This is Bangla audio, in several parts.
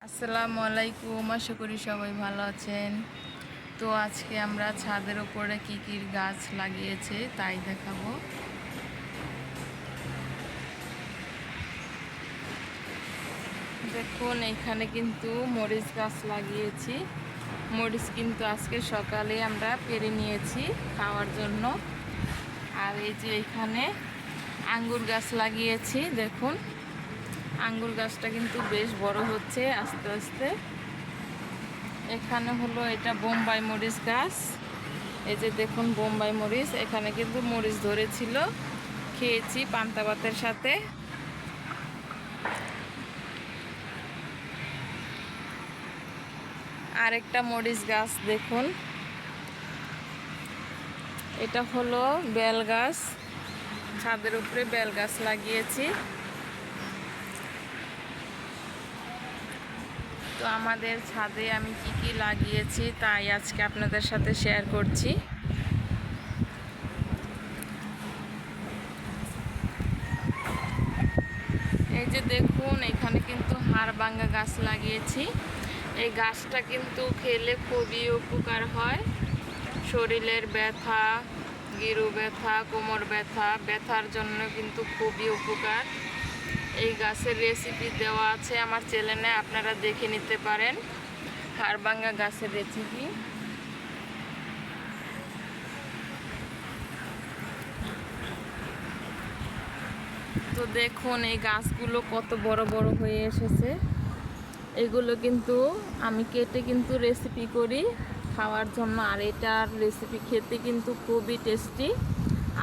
আসসালামু আলাইকুম, আশা করি সবাই ভালো আছেন। তো আজকে আমরা ছাদের উপরে কী কী গাছ লাগিয়েছে তাই দেখাবো। দেখুন, এখানে কিন্তু মরিচ গাছ লাগিয়েছি। মরিচ কিন্তু আজকে সকালে আমরা পেরে নিয়েছি খাওয়ার জন্য। আর এই যে এখানে আঙ্গুর গাছ লাগিয়েছি। দেখুন, আঙ্গুর গাছটা কিন্তু বেশ বড় হচ্ছে আস্তে আস্তে। এখানে হলো এটা বোম্বাই মরিচ গাছ। এই যে দেখুন বোম্বাই মরিচ, এখানে কিন্তু মরিচ ধরেছিল, খেয়েছি পান্তা ভাতের সাথে। আরেকটা মরিচ গাছ দেখুন, এটা হলো বেল গাছ। ছাদের উপরে বেল গাছ লাগিয়েছি। তো আমাদের ছাদে আমি কি কি লাগিয়েছি তাই আজকে আপনাদের সাথে শেয়ার করছি। এই যে দেখুন, এখানে কিন্তু হাড়ভাঙ্গা গাছ লাগিয়েছি। এই গাছটা কিন্তু খেলে খুবই উপকার হয়। শরীরের ব্যথা, গিরু ব্যথা, কোমর ব্যথার জন্য কিন্তু খুবই উপকার। এই গাছের রেসিপি দেওয়া আছে আমার চ্যানেলে, আপনারা দেখে নিতে পারেন হাড়ভাঙ্গা গাছের রেসিপি। তো দেখুন এই গাছগুলো কত বড় বড় হয়ে এসেছে। এগুলো কিন্তু আমি কেটে কিন্তু রেসিপি করি খাওয়ার জন্য। আর এটার রেসিপি খেতে কিন্তু খুবই টেস্টি।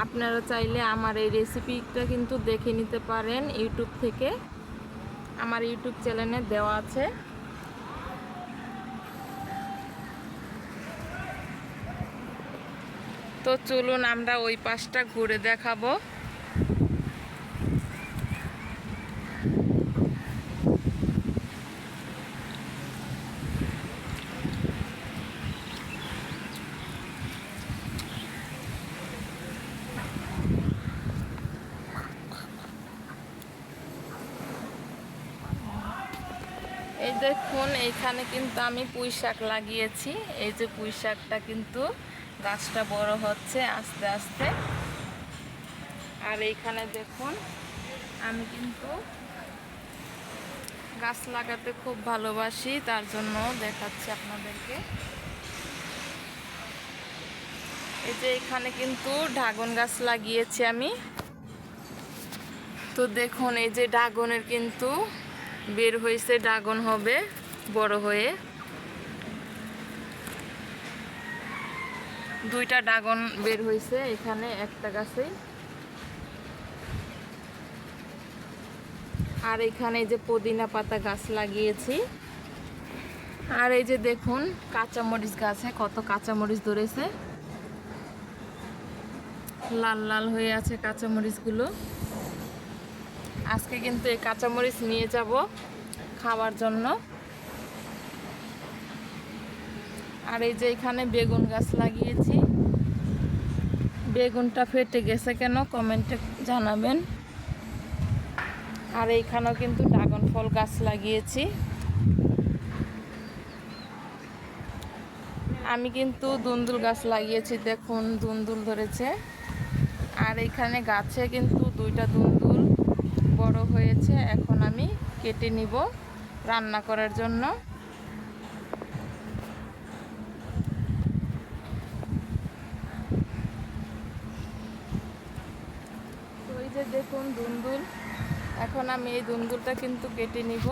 আপনারা চাইলে আমার এই রেসিপিটা কিন্তু দেখে নিতে পারেন ইউটিউব থেকে। আমার ইউটিউব চ্যানেলে দেওয়া আছে। তো চলুন আমরা ওই পাশটা ঘুরে দেখাবো। এই দেখুন, এইখানে কিন্তু আমি পুঁই শাক লাগিয়েছি। এই যে পুঁই শাকটা কিন্তু গাছটা বড় হচ্ছে আস্তে আস্তে। আর এইখানে দেখুন, আমি কিন্তু গাছ লাগাতে খুব ভালোবাসি, তার জন্য দেখাচ্ছি আপনাদেরকে। এই যে এখানে কিন্তু ড্রাগন গাছ লাগিয়েছি আমি। তো দেখুন, এই যে ড্রাগনের কিন্তু বের হয়েছে, ড্রাগন হবে বড় হয়ে। দুইটা ড্রাগন বের হয়েছে এখানে একটা গাছে। আর এখানে এই যে পুদিনা পাতা গাছ লাগিয়েছি। আর এই যে দেখুন কাঁচামরিচ গাছে কত কাঁচামরিচ ধরেছে, লাল লাল হয়ে আছে কাঁচামরিচগুলো। আজকে কিন্তু এই কাঁচামরিচ নিয়ে যাব খাওয়ার জন্য। আর এই যে এখানে বেগুন গাছ লাগিয়েছি। বেগুনটা ফেটে গেছে কেন কমেন্টে জানাবেন। আর এইখানেও কিন্তু ড্রাগন ফল গাছ লাগিয়েছি। আমি কিন্তু দুন্দুল গাছ লাগিয়েছি, দেখুন দুন্দুল ধরেছে। আর এখানে গাছে কিন্তু দুইটা দুন্দুল বড় হয়েছে, এখন আমি কেটে নিব রান্না করার জন্য। তো এই যে দেখুন দুন্দুল, এখন আমি এই দুন্দুলটা কিন্তু কেটে নিব।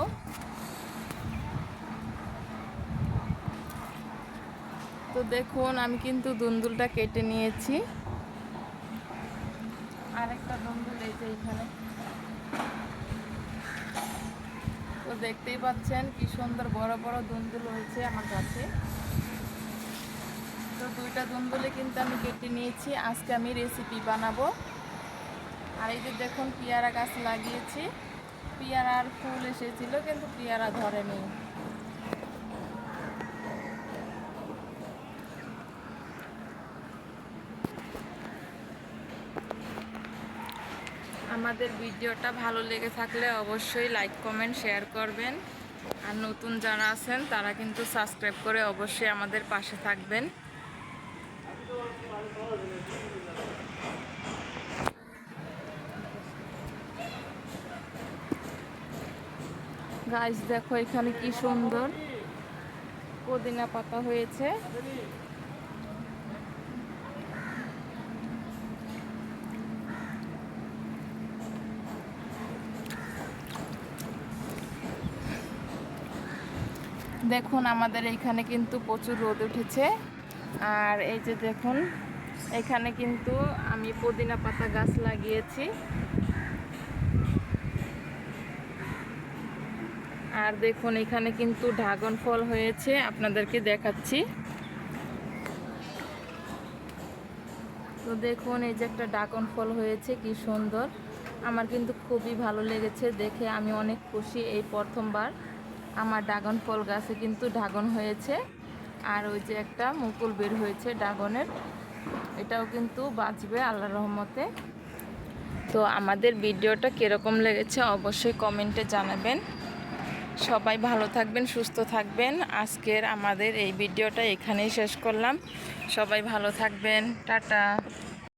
তো দেখুন আমি কিন্তু দুন্দুলটা কেটে নিয়েছি। আরেকটা দুন্দুল এই যে এখানে। তো দেখতেই পাচ্ছেন কি সুন্দর বড় বড় দুন্দুল হয়েছে আমার গাছে। তো দুইটা দুন্দুলে কিন্তু আমি কেটে নিয়েছি, আজকে আমি রেসিপি বানাবো। আর এই যে দেখুন পেয়ারা গাছ লাগিয়েছি। পেয়ারার ফুল এসেছিল কিন্তু পেয়ারা ধরেনি। আমাদের ভিডিওটা ভালো লেগে থাকলে অবশ্যই লাইক কমেন্ট শেয়ার করবেন। আর নতুন যারা আছেন তারা কিন্তু সাবস্ক্রাইব করে অবশ্যই আমাদের পাশে থাকবেন। গাইস দেখো এখানে কি সুন্দর পুদিনা পাতা হয়েছে। দেখুন আমাদের এইখানে কিন্তু প্রচুর রোদ উঠেছে। আর এই যে দেখুন এখানে কিন্তু আমি পুদিনা পাতা গাছ লাগিয়েছি। আর দেখুন এখানে কিন্তু ড্রাগন ফল হয়েছে, আপনাদেরকে দেখাচ্ছি। তো দেখুন এই যে একটা ড্রাগন ফল হয়েছে, কি সুন্দর। আমার কিন্তু খুবই ভালো লেগেছে দেখে, আমি অনেক খুশি। এই প্রথমবার আমার ড্রাগন ফল গাছে কিন্তু ড্রাগন হয়েছে। আর ওই যে একটা মুকুল বের হয়েছে ড্রাগনের, এটাও কিন্তু বাঁচবে আল্লাহর রহমতে। তো আমাদের ভিডিওটা কীরকম লেগেছে অবশ্যই কমেন্টে জানাবেন। সবাই ভালো থাকবেন, সুস্থ থাকবেন। আজকের আমাদের এই ভিডিওটা এখানেই শেষ করলাম। সবাই ভালো থাকবেন, টাটা।